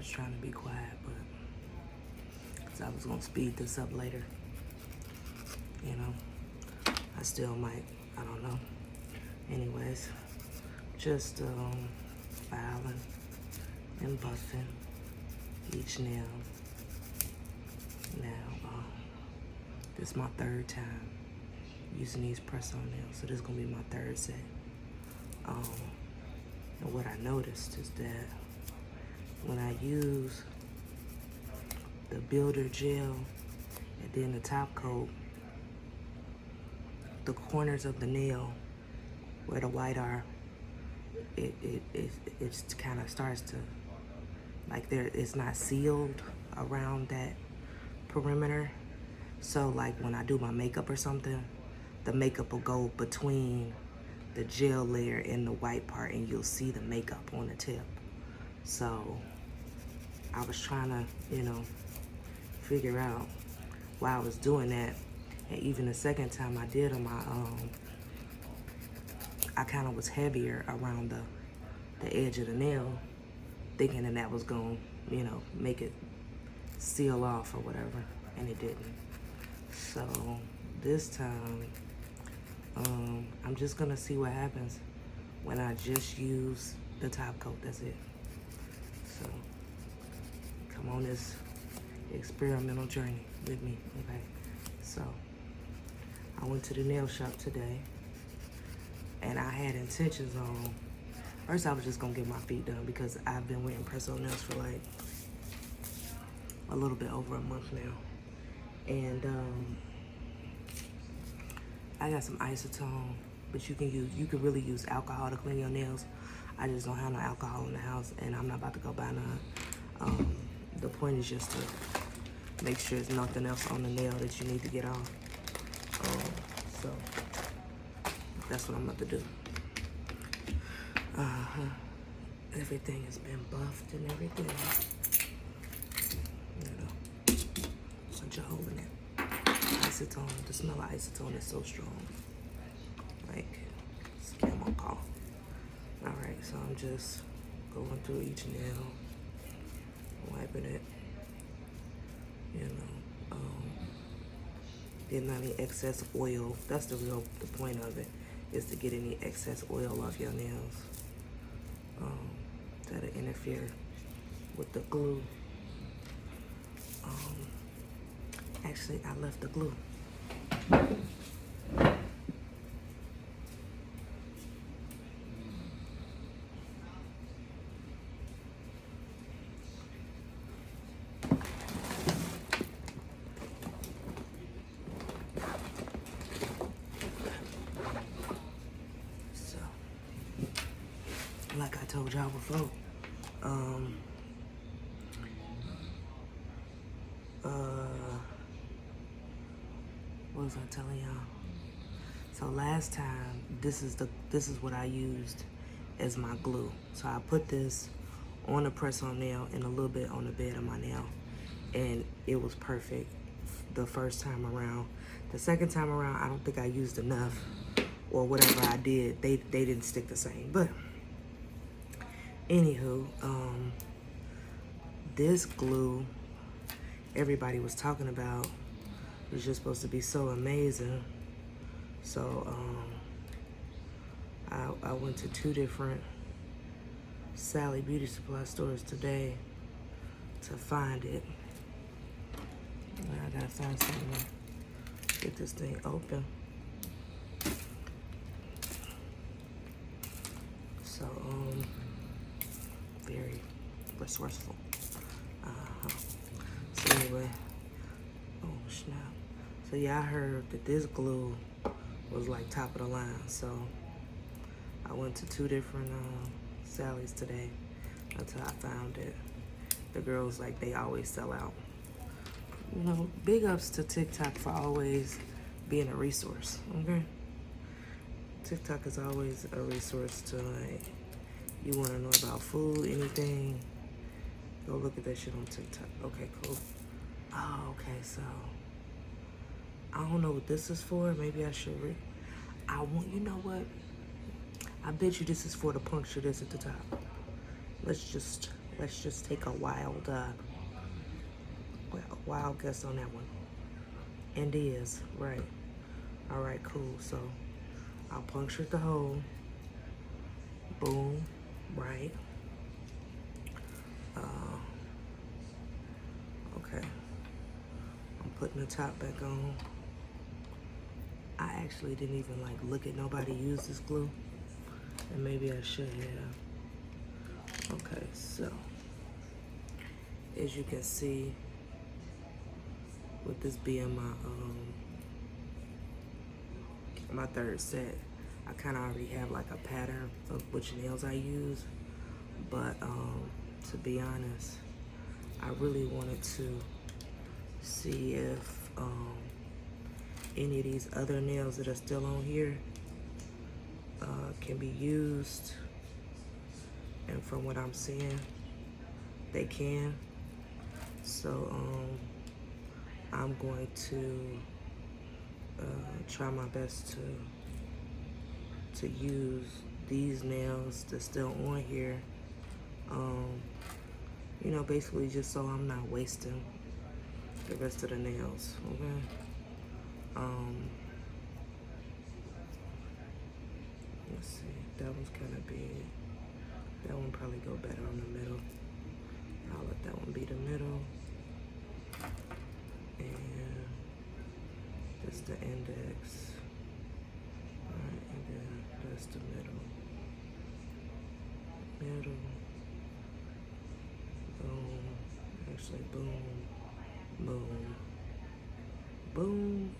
was trying to be quiet, but because I was going to speed this up later. You know, I still might, I don't know. Anyways, just filing and buffing each nail. Now, this is my third time using these press-on nails, so this is gonna be my third set. And what I noticed is that when I use the builder gel and then the top coat, the corners of the nail where the white are, it kind of starts to, like, it's not sealed around that perimeter. So like when I do my makeup or something, the makeup will go between the gel layer and the white part, and you'll see the makeup on the tip. So I was trying to, you know, figure out why I was doing that. And even the second time I did them, I kind of was heavier around the edge of the nail, thinking that was gonna, you know, make it seal off or whatever, and it didn't. So this time, I'm just gonna see what happens when I just use the top coat. That's it. So come on this experimental journey with me, okay? So I went to the nail shop today, and I had intentions on, first I was just gonna get my feet done because I've been wearing press-on nails for like a little bit over a month now. And I got some acetone, but you can really use alcohol to clean your nails. I just don't have no alcohol in the house, and I'm not about to go buy none. The point is just to make sure there's nothing else on the nail that you need to get off. So that's what I'm about to do. Everything has been buffed and everything. You know, such a hole in it. Acetone, the smell of acetone is so strong. Like, it's camel call. Alright, so I'm just going through each nail, wiping it, you know, getting any excess oil. That's the point of it, is to get any excess oil off your nails that'll interfere with the glue. Actually, I left the glue. So, like I told y'all before, what was I telling y'all? So last time, this is what I used as my glue. So I put this on the press-on nail and a little bit on the bed of my nail, and it was perfect the first time around. The second time around, I don't think I used enough, or whatever I did, they didn't stick the same. But anywho, this glue everybody was talking about was just supposed to be so amazing. So I went to 2 different Sally Beauty Supply stores today to find it. Now I gotta find something to get this thing open. So very resourceful. So anyway, oh snap. So yeah, I heard that this glue was like top of the line. So I went to 2 different Sally's today until I found it. The girls, like, they always sell out. You know, big ups to TikTok for always being a resource, okay? TikTok is always a resource to, like, you want to know about food, anything, go look at that shit on TikTok. Okay, cool. Oh, okay, so I don't know what this is for. Maybe I should you know what? I bet you this is for the puncture that's at the top. Let's just Let's just take a wild guess on that one. And is, right. All right, cool. So I'll puncture the hole. Boom, right. Okay. I'm putting the top back on. I actually didn't even like look at nobody use this glue. And maybe I should have. Okay, so as you can see, with this being my third set, I kind of already have like a pattern of which nails I use. But to be honest, I really wanted to see if any of these other nails that are still on here can be used. And from what I'm seeing, they can. So I'm going to try my best to use these nails that's still on here. You know, basically just so I'm not wasting the rest of the nails, okay? Let's see, that one's kind of big. That one probably go better on the middle. I'll let that one be the middle. And that's the index. Alright, and then that's the middle. Middle. Boom. Actually, boom. Boom. Boom.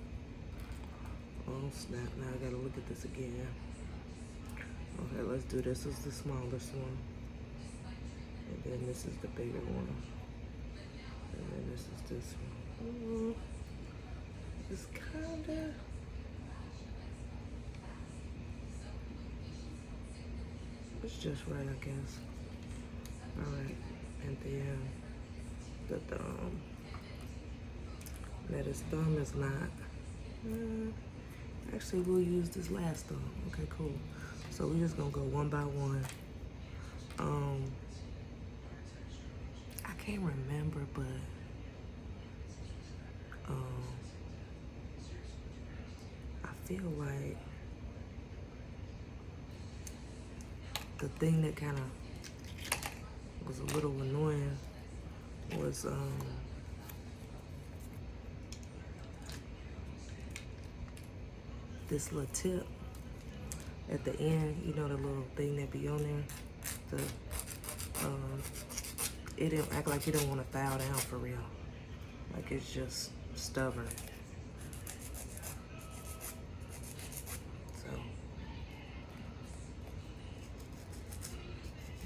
Oh snap, now I gotta look at this again. Okay, let's do this. This is the smallest one. And then this is the bigger one. And then this is this one. It's kinda... It's just right, I guess. Alright, and then the thumb. Now this thumb is not... actually, we'll use this last thumb. Okay, cool. So we're just gonna go one by one. I can't remember, but I feel like the thing that kind of was a little annoying was this little tip at the end, you know, the little thing that be on there. It didn't act like it didn't want to foul down for real. Like it's just stubborn. So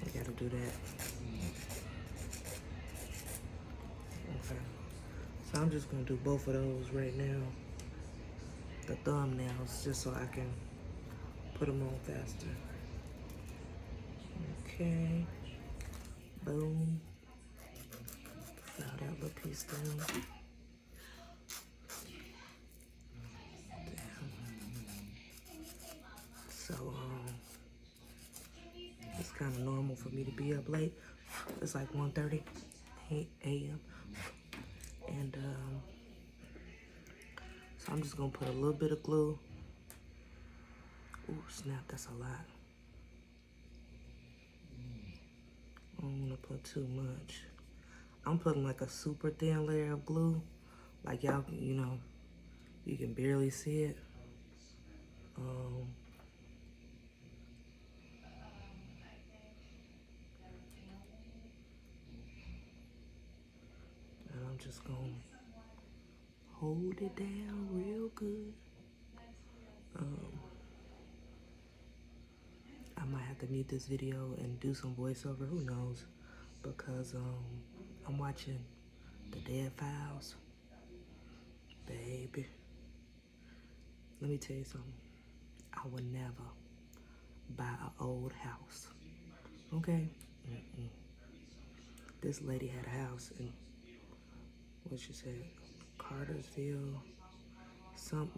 we gotta do that. Okay. So I'm just gonna do both of those right now. The thumbnails, just so I can put them on faster. Okay. Boom. File that little piece down. So, it's kind of normal for me to be up late. It's like 1:30 a.m. And, so I'm just gonna put a little bit of glue. Ooh, snap, that's a lot. I don't wanna put too much. I'm putting like a super thin layer of glue. Like y'all, you know, you can barely see it. And I'm just gonna hold it down real good. I might have to mute this video and do some voiceover, who knows? Because I'm watching The Dead Files. Baby. Let me tell you something. I would never buy an old house. Okay? This lady had a house in, what she said, Cartersville,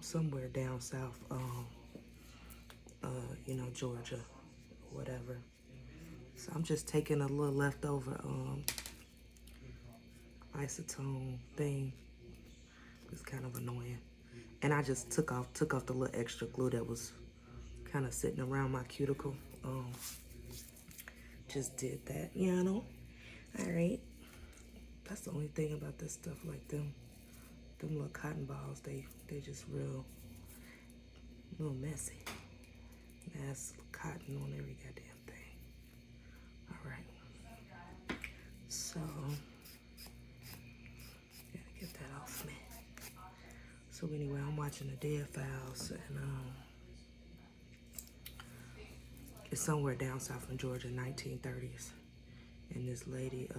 somewhere down south, you know, Georgia, whatever. So I'm just taking a little leftover isotone thing. It's kind of annoying. And I just took off the little extra glue that was kind of sitting around my cuticle. Just did that, you know. All right. That's the only thing about this stuff, like them little cotton balls, they just real little messy. That's cotton on every goddamn thing. All right. So gotta get that off me. So anyway, I'm watching the Dead Files, and it's somewhere down south in Georgia, 1930s. And this lady,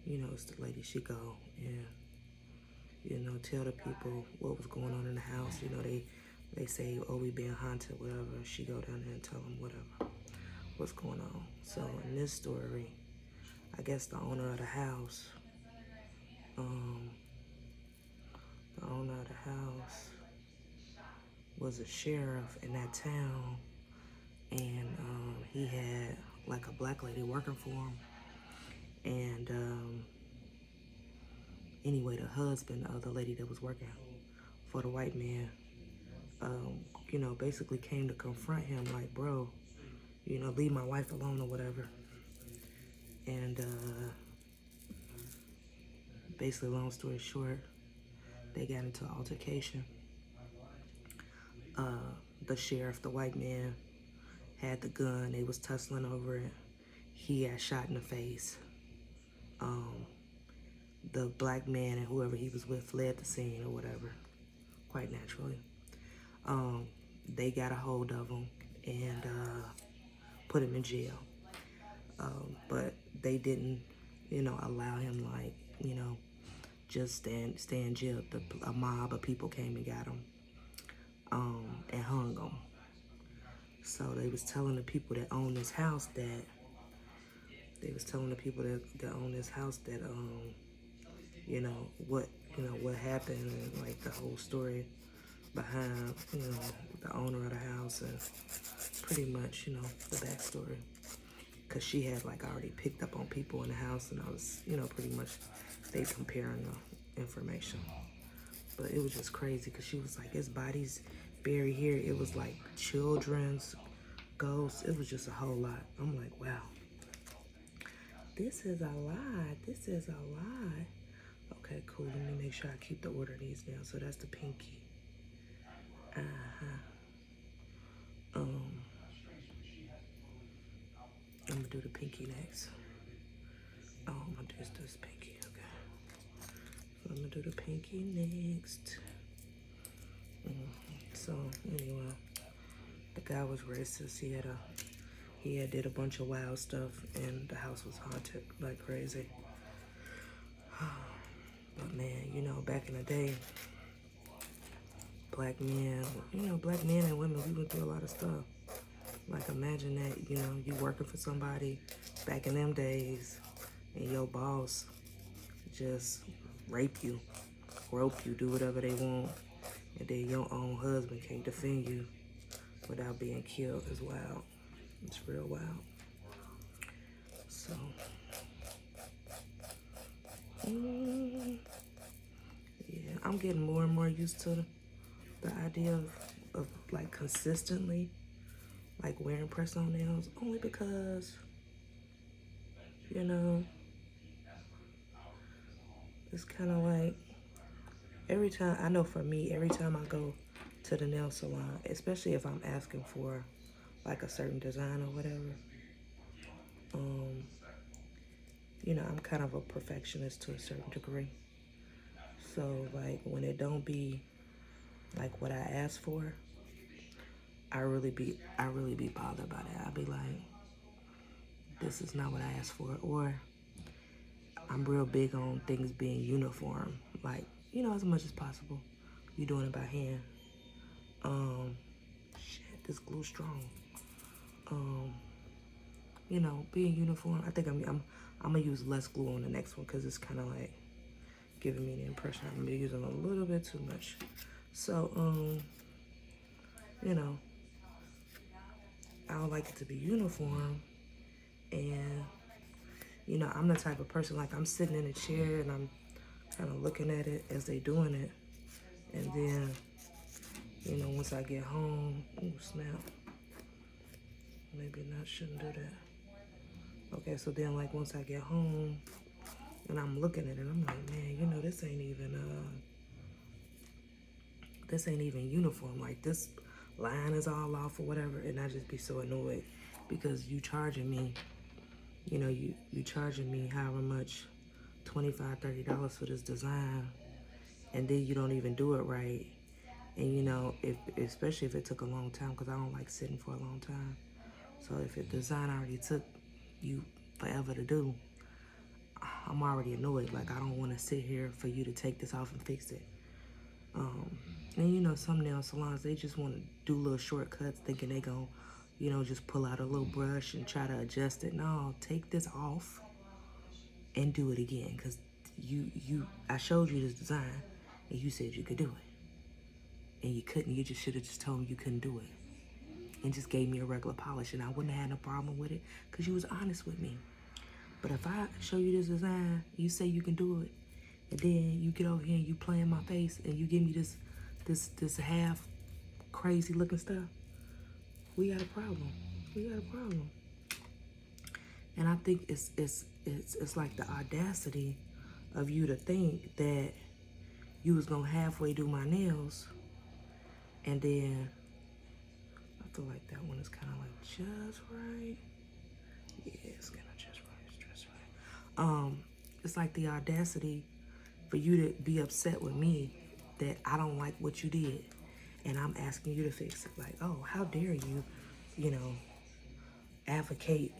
you know, it's the lady, she go and, you know, tell the people what was going on in the house. You know, they say, oh, we being haunted, whatever. She go down there and tell them whatever, what's going on. So in this story, I guess the owner of the house, was a sheriff in that town, and he had like a black lady working for him. And anyway, the husband of the lady that was working for the white man, you know, basically came to confront him like, bro, you know, leave my wife alone or whatever. And basically, long story short, they got into an altercation. The sheriff, the white man, had the gun. They was tussling over it. He got shot in the face. The black man and whoever he was with fled the scene or whatever, quite naturally. They got a hold of him and put him in jail. But they didn't, you know, allow him, like, you know, just stay in jail. A mob of people came and got him and hung him. So they was telling the people that own this house that you know what happened, and like the whole story behind, you know, the owner of the house, and pretty much, you know, the backstory. Cause she had like already picked up on people in the house, and I was, you know, pretty much they comparing the information. But it was just crazy, cause she was like, "There's bodies buried here." It was like children's ghosts. It was just a whole lot. I'm like, wow, this is a lot. This is a lot. Okay, cool. Let me make sure I keep the order of these down. So that's the pinky. I'm gonna do the pinky next. Oh, I'm gonna do this pinky. Okay. So I'm gonna do the pinky next. So anyway, the guy was racist. He had did a bunch of wild stuff, and the house was haunted like crazy. But man, you know, back in the day, black men and women, we went through a lot of stuff. Like, imagine that, you know, you working for somebody back in them days, and your boss just rape you, rope you, do whatever they want, and then your own husband can't defend you without being killed. Is wild. It's real wild. So, yeah, I'm getting more and more used to the idea of like consistently like wearing press-on nails, only because, you know, it's kind of like every time, I know for me, every time I go to the nail salon, especially if I'm asking for like a certain design or whatever, you know, I'm kind of a perfectionist to a certain degree. So like when it don't be like what I asked for, I really be bothered by that. I'll be like, this is not what I asked for. Or I'm real big on things being uniform, like, you know, as much as possible. You doing it by hand. Shit, this glue strong. You know, being uniform. I think I'm gonna use less glue on the next one, because it's kind of like giving me the impression I'm gonna be using a little bit too much. So, you know, I would like it to be uniform, And, you know, I'm the type of person, like, I'm sitting in a chair and I'm kind of looking at it as they doing it. And then, you know, once I get home, ooh, snap. Maybe not, shouldn't do that. Okay, so then, like, once I get home and I'm looking at it, I'm like, man, you know, this ain't even uniform. Like, this line is all off or whatever. And I just be so annoyed because you charging me, you know, you charging me however much, $25, $30 for this design, and then you don't even do it right. And you know, especially if it took a long time, because I don't like sitting for a long time. So if the design already took you forever to do, I'm already annoyed. Like, I don't want to sit here for you to take this off and fix it. And you know, some nail salons, they just want to do little shortcuts, thinking they gon', you know, just pull out a little brush and try to adjust it. No, take this off and do it again, because I showed you this design and you said you could do it, and you couldn't. You just should have just told me you couldn't do it and just gave me a regular polish, and I wouldn't have had no problem with it because you was honest with me. But if I show you this design, you say you can do it, and then you get over here and you play in my face and you give me this half crazy looking stuff, we got a problem. We got a problem. And I think it's like the audacity of you to think that you was gonna halfway do my nails, and then I feel like that one is kind of like just right. Yeah, it's kind of just right. It's just right. It's like the audacity for you to be upset with me that I don't like what you did, and I'm asking you to fix it. Like, oh, how dare you, you know, advocate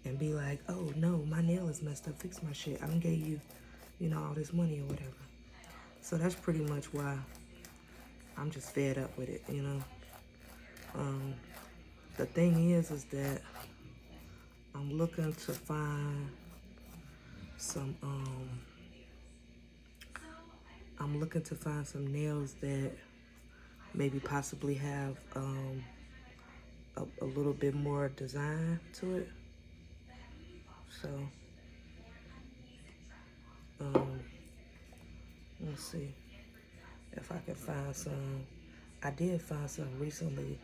and be like, oh no, my nail is messed up, fix my shit. I done gave you, you know, all this money or whatever. So that's pretty much why I'm just fed up with it, you know. The thing is that I'm looking to find some nails that maybe possibly have a little bit more design to it. So let's see if I can find some. I did find some recently,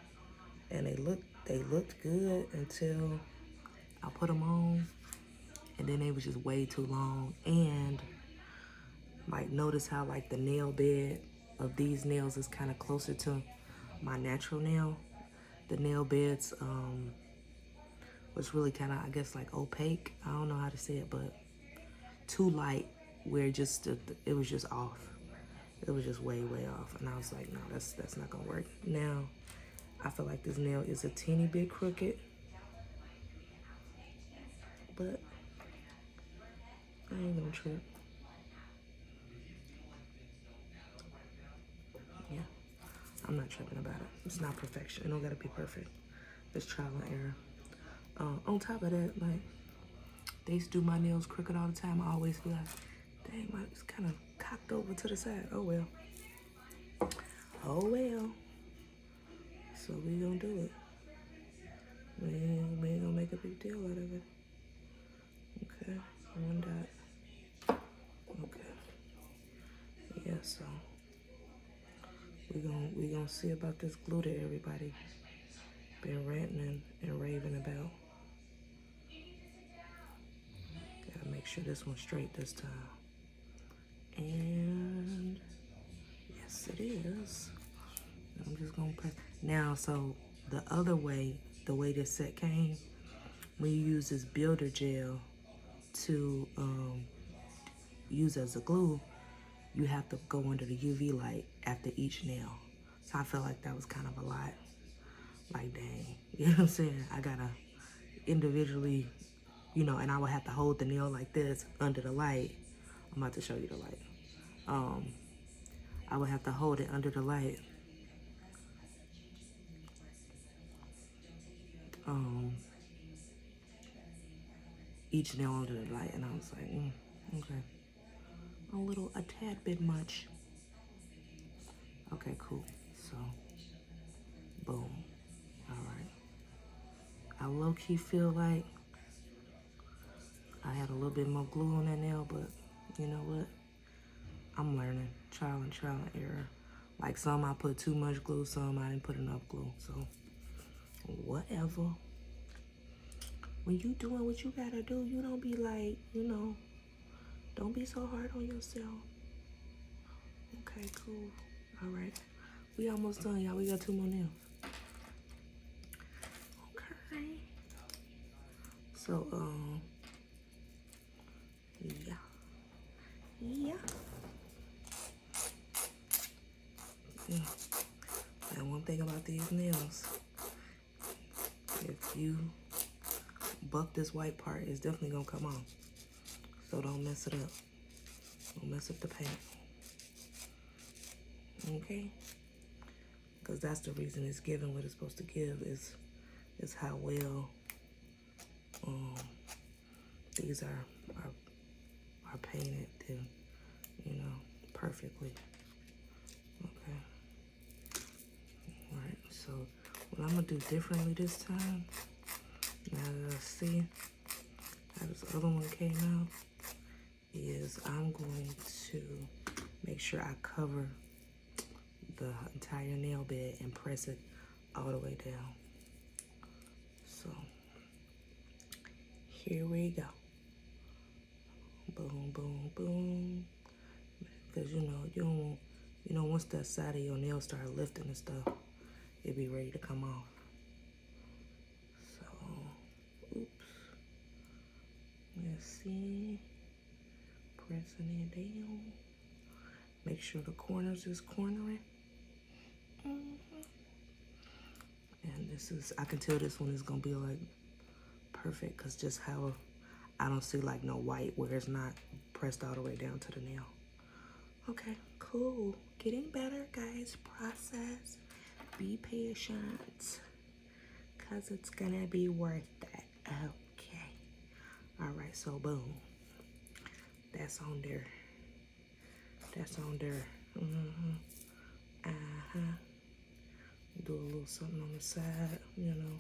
and they looked good until I put them on, and then they was just way too long. And like, notice how like the nail bed of these nails is kind of closer to my natural nail. The nail beds was really kind of, I guess, like opaque. I don't know how to say it, but too light, where just it was just off. It was just way off, and I was like, no, that's not gonna work. Now I feel like this nail is a teeny bit crooked, but I ain't gonna trip. Yeah, I'm not tripping about it. It's not perfection. It don't gotta be perfect. It's trial and error. On top of that, like, they used to do my nails crooked all the time. I always feel like, dang, it's kind of cocked over to the side. Oh well. Oh well. So we gonna do it. We ain't gonna make a big deal out of it. Okay, one dot. Okay. Yeah, so we gonna see about this glue that everybody been ranting and raving about. Gotta make sure this one's straight this time. And yes, it is. I'm just gonna press now. So the other way, the way this set came, when you use this builder gel to use as a glue, you have to go under the UV light after each nail. So I felt like that was kind of a lot. Like, dang, you know what I'm saying? I gotta individually, you know, and I would have to hold the nail like this under the light. I'm about to show you the light. I would have to hold it under the light. Each nail under the light, and I was like, okay, a tad bit much. Okay, cool. So, boom. All right. I low-key feel like I had a little bit more glue on that nail, but you know what? I'm learning. Trial and error. Like some I put too much glue, some I didn't put enough glue. So, whatever. When you doing what you gotta do, you don't be like, you know, don't be so hard on yourself. Okay, cool. All right. We almost done, y'all. We got 2 more nails. Okay. So, yeah. Yeah. Yeah. And one thing about these nails, if you buff this white part, it's definitely gonna come off. So don't mess it up. Don't mess up the paint. Okay? Because that's the reason it's giving what it's supposed to give is how well these are painted and, you know, perfectly. Okay. All right. So what I'm gonna do differently this time, now that I see how this other one came out, is I'm going to make sure I cover the entire nail bed and press it all the way down. So here we go. Boom, boom, boom. Because you know, you don't want, you know, once that side of your nail start lifting and stuff, it be ready to come off. So, oops. Let's see. Pressing it down. Make sure the corners is cornering. And this is, I can tell this one is gonna be like perfect because just how I don't see like no white where it's not pressed all the way down to the nail. Okay, cool. Getting better, guys. Process. Be patient because it's gonna be worth it. Okay. All right, so boom. That's on there. That's on there. Do a little something on the side, you know.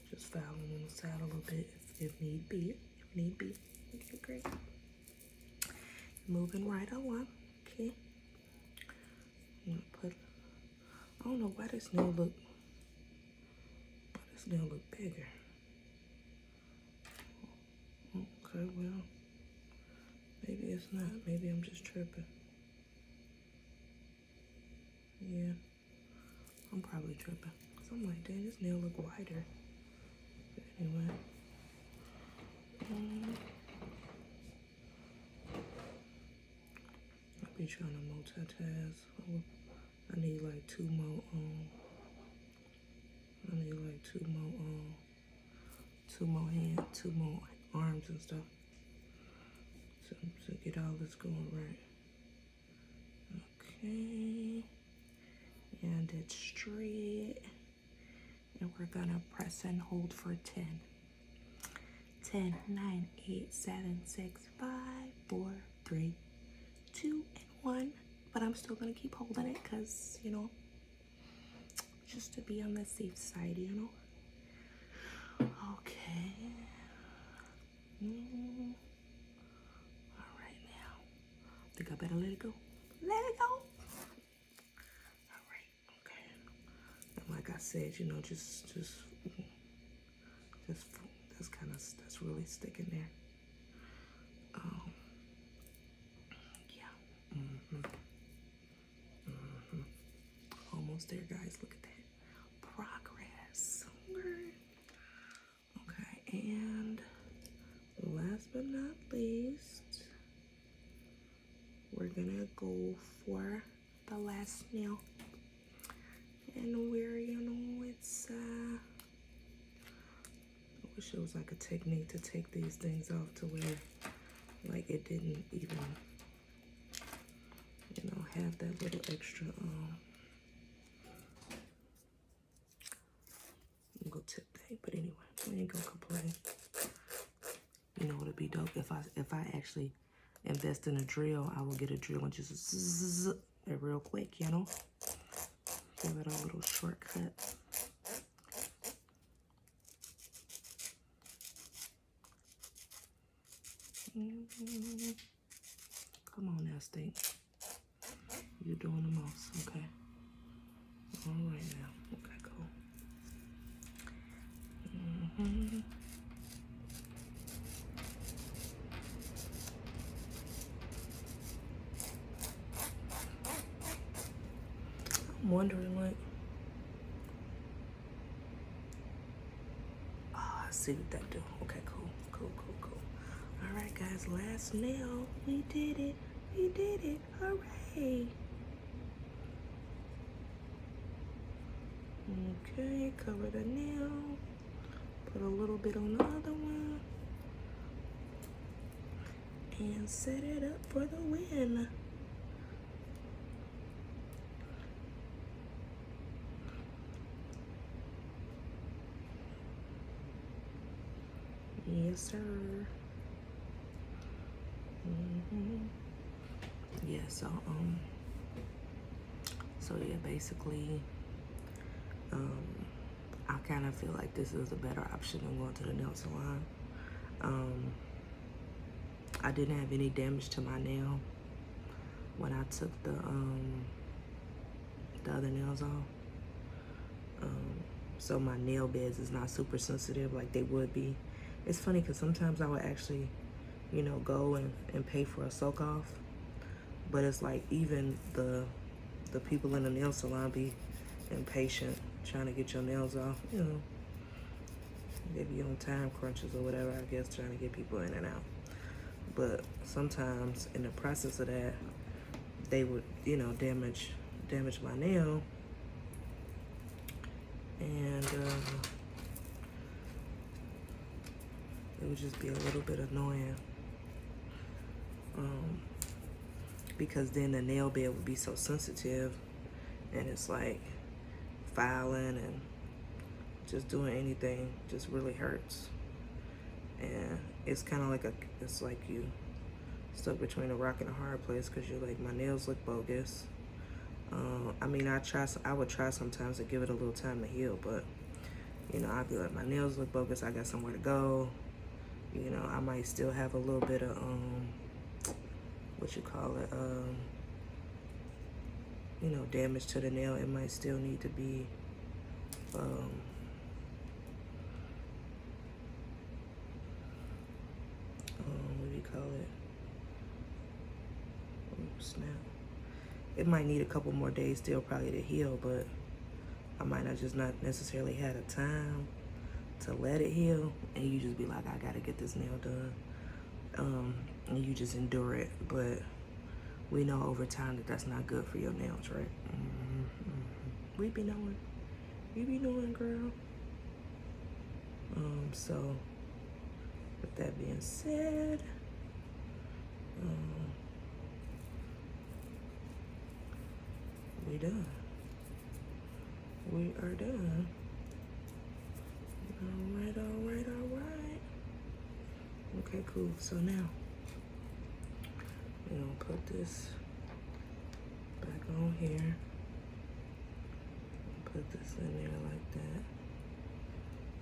Just file on the side a little bit if need be. If need be. Okay, great. Moving right along. Okay. I'm gonna put, I don't know why this nail look bigger. Okay, well, maybe it's not. Maybe I'm just tripping. Yeah, I'm probably tripping. Cause I'm like, dang, this nail look wider. But anyway. I be trying to multitask. I need like two more hands, 2 more arms and stuff. So get all this going right. Okay. And it's straight. And we're gonna press and hold for 10. 10, 9, 8, 7, 6, 5, 4, 3, 2, and 1. But I'm still gonna keep holding it because, you know, just to be on the safe side, you know. Okay. All right now. I think I better let it go. Let it go. All right. Okay. And like I said, you know, just that's really sticking there. Yeah. Almost there, guys. Look at that progress. Okay, and last but not least, we're gonna go for the last nail, and where, you know, it's I wish it was like a technique to take these things off to where like it didn't even, you know, have that little extra little tip thing. But anyway, we ain't gonna complain. You know, it'd be dope if I actually invest in a drill. I will get a drill and just zzz it real quick, you know. Give it a little shortcut. Come on now, Stink. You're doing the most, okay? All right now. Okay, cool. I'm wondering, like, oh, I see what that do. Okay, cool. All right, guys, last nail. We did it. Hooray. Okay, cover the nail. Put a little bit on the other one. And set it up for the win. Yes, sir. Yeah, so yeah, basically, I kind of feel like this is a better option than going to the nail salon. I didn't have any damage to my nail when I took the other nails off. So my nail beds is not super sensitive like they would be. It's funny because sometimes I would actually, you know, go and pay for a soak off. But it's like even the people in the nail salon be impatient trying to get your nails off, you know. They be on time crunches or whatever, I guess, trying to get people in and out. But sometimes in the process of that, they would, you know, damage my nail. And it would just be a little bit annoying. Because then the nail bed would be so sensitive, and it's like filing and just doing anything just really hurts. And it's kind of like it's like you stuck between a rock and a hard place, because you're like, my nails look bogus. I mean, I would try sometimes to give it a little time to heal, but you know, I'd be like, my nails look bogus, I got somewhere to go. You know, I might still have a little bit of what you call it, you know, damage to the nail. It might still need to be what do you call it? Oh, snap. It might need a couple more days still probably to heal, but I might not necessarily had a time to let it heal, and you just be like, I gotta get this nail done. And you just endure it. But we know over time that's not good for your nails, right? We be knowing. You be knowing, girl. So with that being said, we done. We are done. All right. Okay, cool. So now we're gonna put this back on here. Put this in there like that.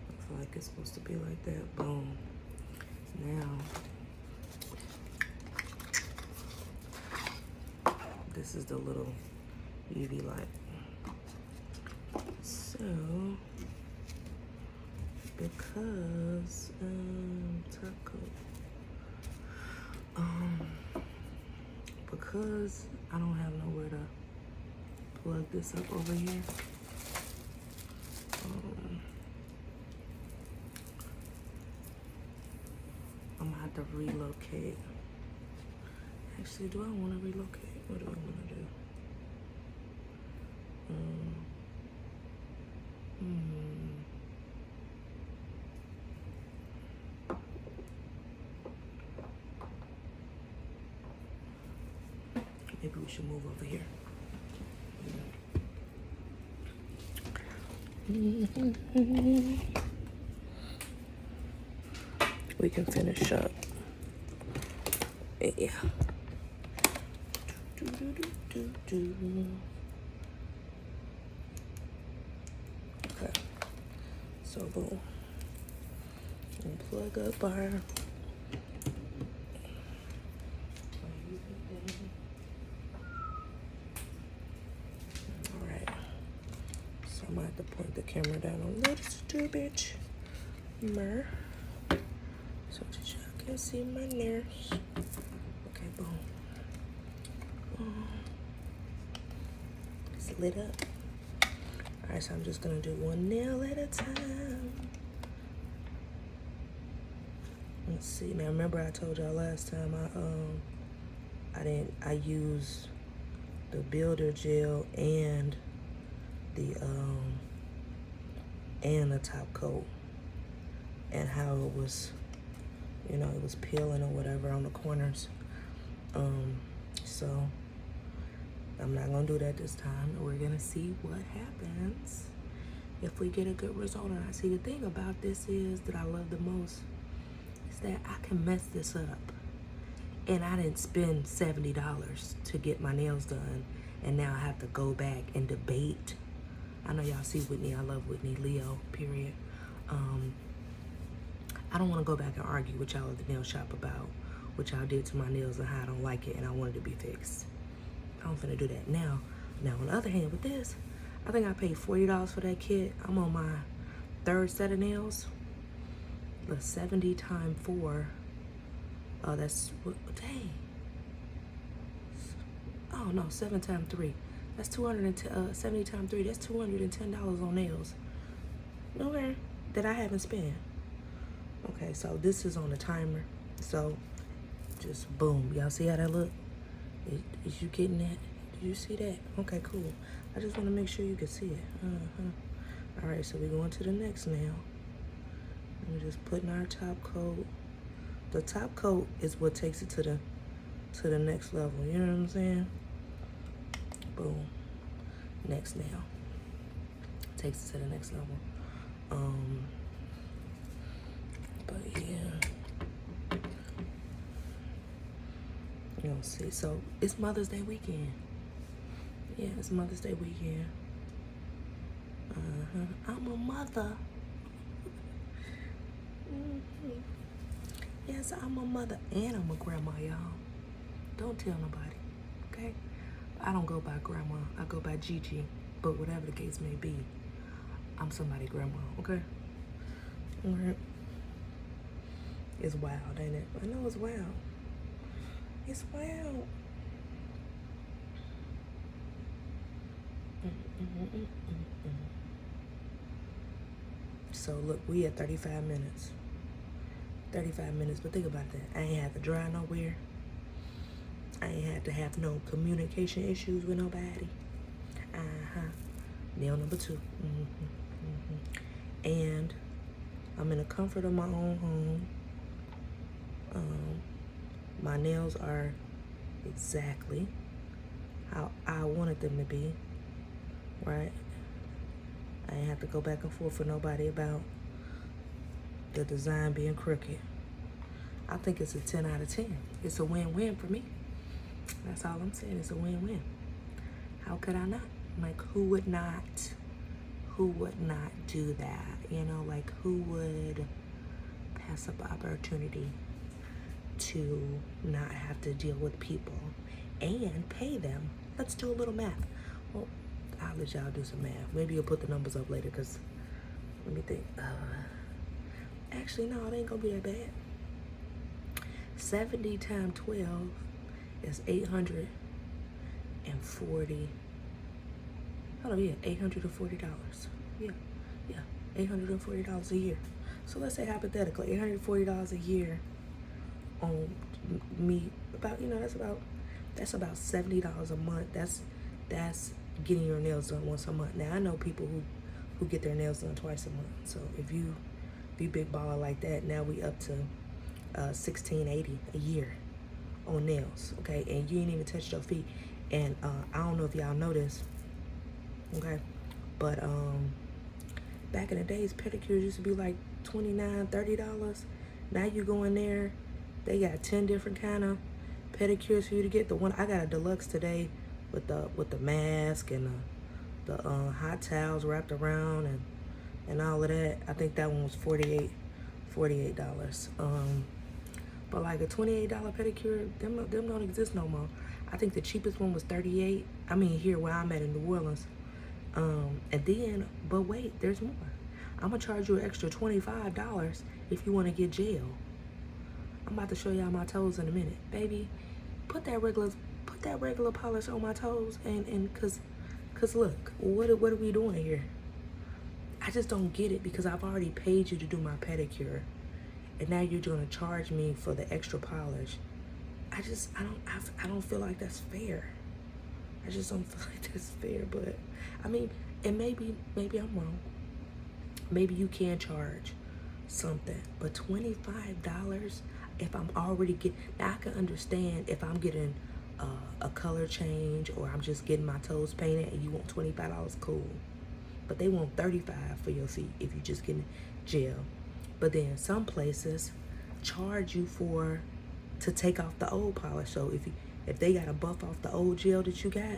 I feel like it's supposed to be like that. Boom. Now, this is the little UV light. So, because because I don't have nowhere to plug this up over here, I'm gonna have to relocate. Actually, do I want to relocate? What do I want to do? Maybe we should move over here. We can finish up. Yeah. Okay. So boom. And plug up our So I'm gonna have to point the camera down a little stupid more so that y'all can see my nails. Okay, boom. It's lit up. Alright, so I'm just gonna do one nail at a time. Let's see. Now remember I told y'all last time I used the builder gel and the top coat, and how it was, you know, it was peeling or whatever on the corners. So I'm not gonna do that this time. We're gonna see what happens if we get a good result. And I see the thing about this is that I love the most is that I can mess this up. And I didn't spend $70 to get my nails done, and now I have to go back and debate. I know y'all see Whitney, I love Whitney, Leo, period. I don't want to go back and argue with y'all at the nail shop about what y'all did to my nails and how I don't like it and I want it to be fixed. I'm finna do that now. Now, on the other hand, with this, I think I paid $40 for that kit. I'm on my third set of nails. The 70 times 4. That's, dang. Oh, no, 7 times 3. That's 70 times 3. That's $210 on nails. Okay, that I haven't spent. Okay, so this is on the timer. So, just boom. Y'all see how that look? Is you getting that? Did you see that? Okay, cool. I just want to make sure you can see it. All right, so we're going to the next nail. We're just putting our top coat. The top coat is what takes it to the next level. You know what I'm saying? Boom. Next nail. Takes it to the next level. But yeah. You know, see, so it's Mother's Day weekend. Yeah, it's Mother's Day weekend. I'm a mother. Yes, I'm a mother and I'm a grandma, y'all. Don't tell nobody, okay? I don't go by grandma. I go by Gigi. But whatever the case may be, I'm somebody's grandma, okay? All right. It's wild, ain't it? I know it's wild. It's wild. So look, we at 35 minutes. 35 minutes, but think about that. I ain't had to drive nowhere. I ain't had to have no communication issues with nobody. Nail number 2. And I'm in the comfort of my own home. My nails are exactly how I wanted them to be, right? I ain't have to go back and forth with nobody about the design being crooked. I think it's a 10 out of 10. It's a win-win for me. That's all I'm saying. It's a win-win. How could I not? Like, who would not do that? You know, like, who would pass up the opportunity to not have to deal with people and pay them? Let's do a little math. Well, I'll let y'all do some math. Maybe you'll put the numbers up later, because let me think. Actually, no, it ain't gonna be that bad. 70 times 12 is 840. Hold on, yeah, $840. Yeah, $840 a year. So let's say hypothetically, $840 a year on me. About, you know, that's about $70 a month. That's getting your nails done once a month. Now I know people who get their nails done twice a month. So if you be big baller like that, now we up to $1,680 a year on nails, okay? And you ain't even touched your feet. And I don't know if y'all know this, okay? But back in the days, pedicures used to be like $29, $30. Now you go in there, they got 10 different kind of pedicures for you to get. The one I got a deluxe today with the mask and the hot towels wrapped around and all of that. I think that one was $48. But like a $28 pedicure, them don't exist no more. I think the cheapest one was $38. I mean, here where I'm at in New Orleans, And then, but wait, there's more. I'm gonna charge you an extra $25 if you want to get gel. I'm about to show y'all my toes in a minute, baby. Put that regular polish on my toes, and cause look, what are we doing here? I just don't get it, because I've already paid you to do my pedicure, and now you're gonna charge me for the extra polish. I don't feel like that's fair. I just don't feel like that's fair. But I mean, and maybe I'm wrong. Maybe you can charge something, but $25 if I'm already getting. Now I can understand if I'm getting a color change, or I'm just getting my toes painted, and you want $25, cool. But they want $35 for your feet if you're just getting gel. But then some places charge you to take off the old polish. So if they got to buff off the old gel that you got,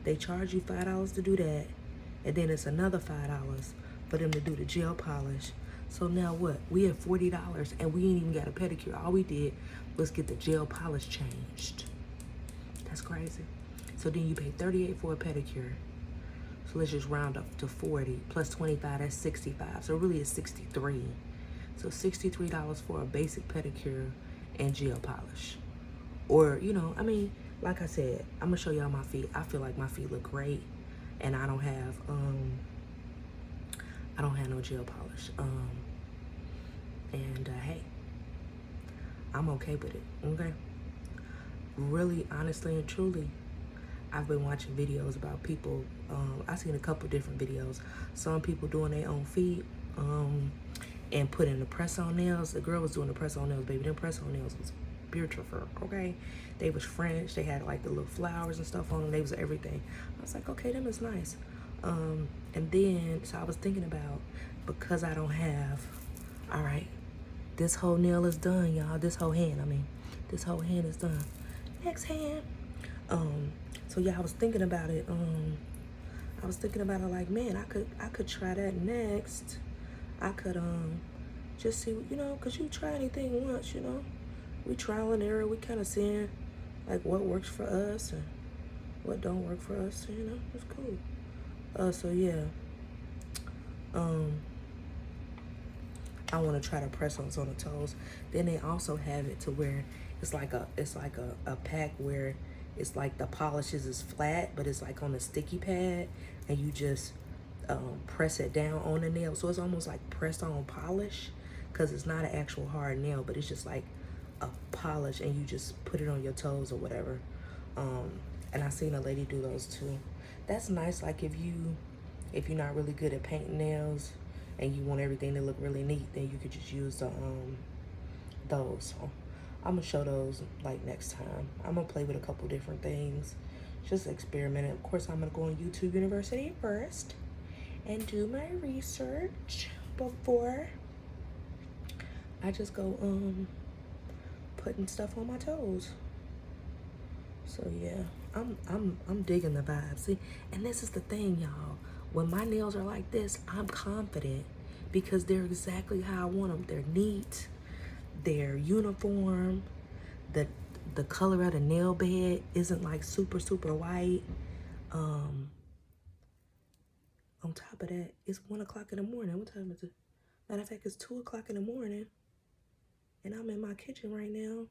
they charge you $5 to do that, and then it's another $5 for them to do the gel polish. So now what? We have $40, and we ain't even got a pedicure. All we did was get the gel polish changed. That's crazy. So then you pay $38 for a pedicure. So let's just round up to 40 plus 25. That's 65. So really it's 63. So $63 for a basic pedicure and gel polish. Or, you know, I mean, like I said, I'm gonna show y'all my feet. I feel like my feet look great, and I don't have no gel polish. And hey, I'm okay with it. Okay. Really, honestly and truly, I've been watching videos about people. I've seen a couple different videos. Some people doing their own feet, and putting the press-on nails. The girl was doing the press-on nails, baby. Them press-on nails was beautiful, okay? They was French. They had like the little flowers and stuff on them. They was everything. I was like, okay, them is nice. And then, so I was thinking about, because I don't have, all right, this whole nail is done, y'all. This whole hand is done. Next hand. So yeah, I was thinking about it. Like, man, I could try that next. I could just see, you know, cause you try anything once, you know. We trial and error. We kind of seeing like what works for us and what don't work for us. You know, it's cool. So yeah. I want to try to press on the toes. Then they also have it to where it's like a pack where it's like the polishes is flat, but it's like on a sticky pad, and you just press it down on the nail. So it's almost like press on polish, because it's not an actual hard nail, but it's just like a polish, and you just put it on your toes or whatever. And I seen a lady do those too. That's nice. Like if you're not really good at painting nails and you want everything to look really neat, then you could just use those. So I'm gonna show those like next time. I'm gonna play with a couple different things, just experiment. Of course, I'm gonna go on YouTube University first and do my research before I just go putting stuff on my toes. So yeah, I'm digging the vibe. See, and this is the thing, y'all. When my nails are like this, I'm confident because they're exactly how I want them. They're neat, they're uniform. The color of the nail bed isn't like super white. On top of that, it's 1 o'clock in the morning. What time is it? Matter of fact, it's 2 o'clock in the morning, and I'm in my kitchen right now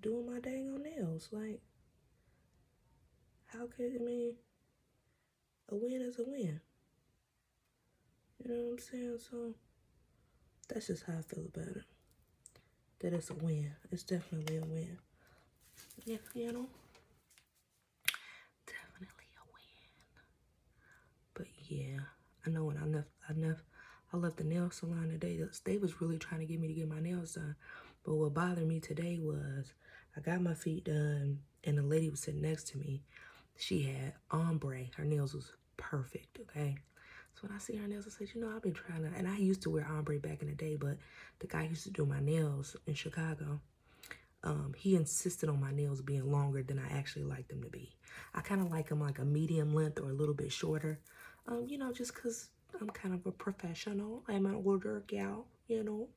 doing my dang on nails. Like, how could, I mean, a win is a win. You know what I'm saying? So that's just how I feel about it. That it's a win. It's definitely a win. Yeah, you know? Definitely a win. But yeah, I know when I left the nail salon today, they was really trying to get me to get my nails done. But what bothered me today was I got my feet done, and the lady was sitting next to me. She had ombre. Her nails was perfect, okay? So when I see her nails, I said, you know, I've been trying to, and I used to wear ombre back in the day, but the guy used to do my nails in Chicago. He insisted on my nails being longer than I actually like them to be. I kind of like them like a medium length or a little bit shorter, you know, just because I'm kind of a professional. I'm an older gal, you know,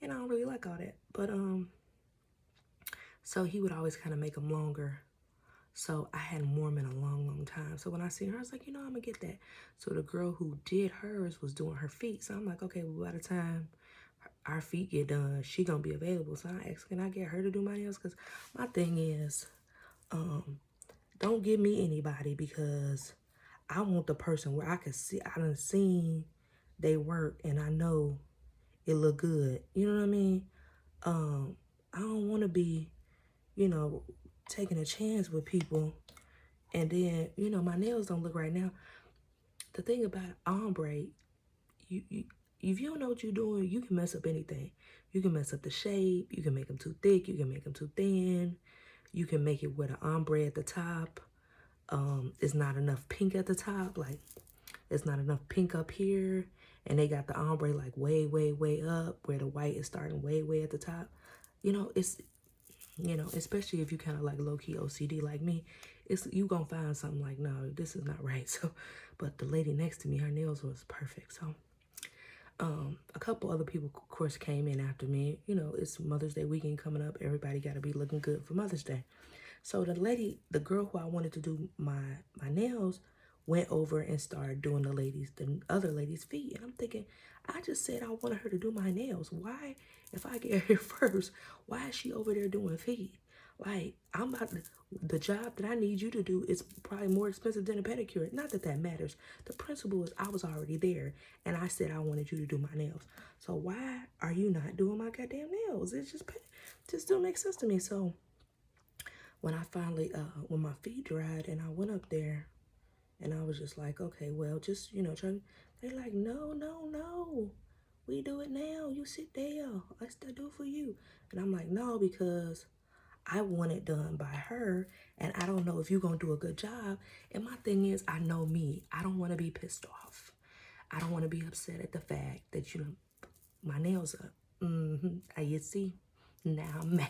and I don't really like all that. But, so he would always kind of make them longer. So I hadn't worn them in a long time. So when I seen her, I was like, you know, I'm gonna get that. So the girl who did hers was doing her feet. So I'm like, okay, well, by the time our feet get done, she gonna be available. So I asked, can I get her to do my nails? Because my thing is, don't give me anybody, because I want the person where I can see, I done seen they work and I know it look good. You know what I mean? I don't want to be, you know, taking a chance with people and then, you know, my nails don't look right now. The thing about ombre, you if you don't know what you're doing, you can mess up anything. You can mess up the shape. You can make them too thick. You can make them too thin. You can make it with an ombre at the top. It's not enough pink at the top. Like, it's not enough pink up here. And they got the ombre like way, way, way up where the white is starting way, way at the top. You know, it's, you know, especially if you kind of like low-key OCD like me, it's, you gonna find something like, no, this is not right. So, but the lady next to me, her nails was perfect. So, a couple other people, of course, came in after me. You know, it's Mother's Day weekend coming up. Everybody got to be looking good for Mother's Day. So the girl who I wanted to do my nails went over and started doing the other lady's feet. And I'm thinking, I just said I wanted her to do my nails. Why, if I get here first, why is she over there doing feet? Like, I'm about to, the job that I need you to do is probably more expensive than a pedicure. Not that that matters. The principle is I was already there and I said I wanted you to do my nails. So why are you not doing my goddamn nails? It just don't make sense to me. So when I finally, when my feet dried and I went up there and I was just like, okay, well, just, you know, they're like, no, no, no. We do it now. You sit there. Let's do it for you. And I'm like, no, because I want it done by her, and I don't know if you're going to do a good job. And my thing is, I know me. I don't want to be pissed off. I don't want to be upset at the fact that, you know, my nails up. You see? Now I'm mad.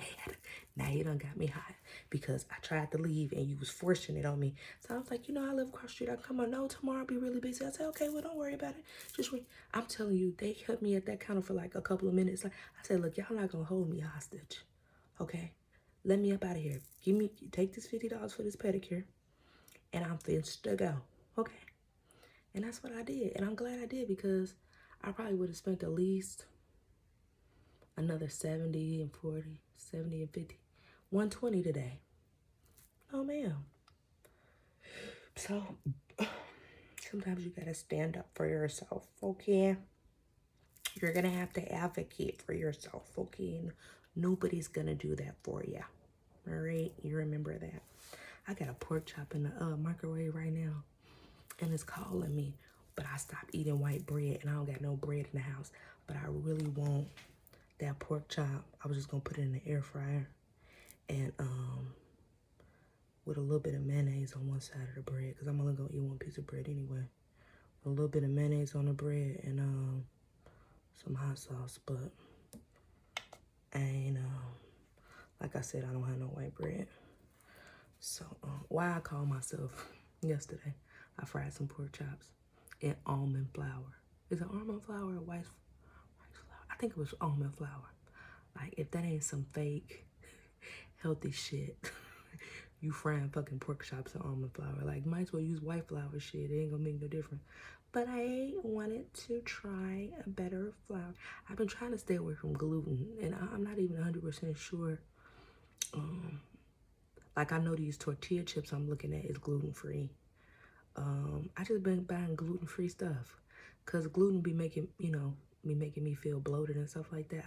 Now you done got me hot because I tried to leave and you was forcing it on me. So I was like, you know, I live across the street. I come on, no, tomorrow I'll be really busy. I said, okay, well, don't worry about it. Just wait. I'm telling you, they kept me at that counter for like a couple of minutes. Like I said, look, y'all not gonna hold me hostage. Okay? Let me up out of here. Take this $50 for this pedicure and I'm finished to go. Okay? And that's what I did. And I'm glad I did because I probably would have spent at least another 70 and 40, 70 and 50, 120 today. Oh, ma'am. So, sometimes you gotta stand up for yourself, okay? You're gonna have to advocate for yourself, okay? Nobody's gonna do that for you, all right? You remember that. I got a pork chop in the microwave right now, and it's calling me, but I stopped eating white bread, and I don't got no bread in the house, but I really want that pork chop. I was just gonna put it in the air fryer and with a little bit of mayonnaise on one side of the bread, because I'm only gonna eat one piece of bread anyway. A little bit of mayonnaise on the bread and some hot sauce, but I ain't like I said, I don't have no white bread. So why I call myself yesterday, I fried some pork chops in almond flour. Is it almond flour or white flour? I think it was almond flour. Like, if that ain't some fake healthy shit, you frying fucking pork chops in almond flour. Like, might as well use white flour shit. It ain't gonna make no difference. But I wanted to try a better flour. I've been trying to stay away from gluten, and I'm not even 100% sure. Like, I know these tortilla chips I'm looking at is gluten-free. I just been buying gluten-free stuff, because gluten be making, you know, making me feel bloated and stuff like that.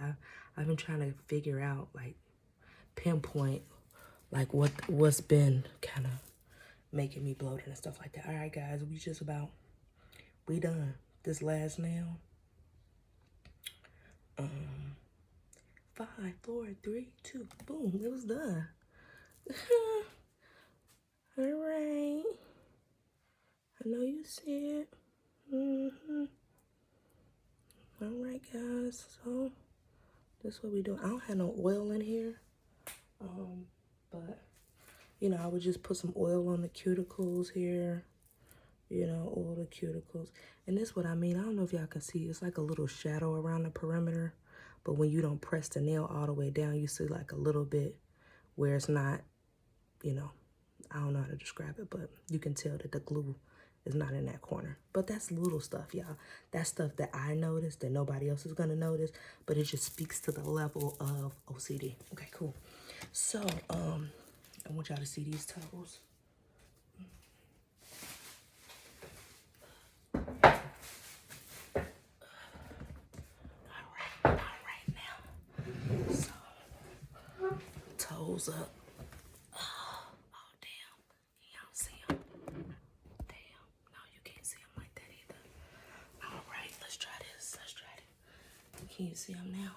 I've been trying to figure out, like, pinpoint, like, what's been kind of making me bloated and stuff like that. All right, guys, we done. This last nail. 5, 4, 3, 2, boom, it was done. All right. I know you see it. All right, guys. So that's what we do. I don't have no oil in here. But you know, I would just put some oil on the cuticles here. You know, oil the cuticles. And this is what I mean. I don't know if y'all can see. It's like a little shadow around the perimeter. But when you don't press the nail all the way down, you see like a little bit where it's not, you know, I don't know how to describe it, but you can tell that the glue is not in that corner. But that's little stuff, y'all. That's stuff that I noticed that nobody else is gonna notice, but it just speaks to the level of OCD. Okay, cool. So, I want y'all to see these toes. All right now. So, toes up. Oh, damn. Y'all see them? Damn. No, you can't see them like that either. All right, let's try this. Let's try it. Can you see them now?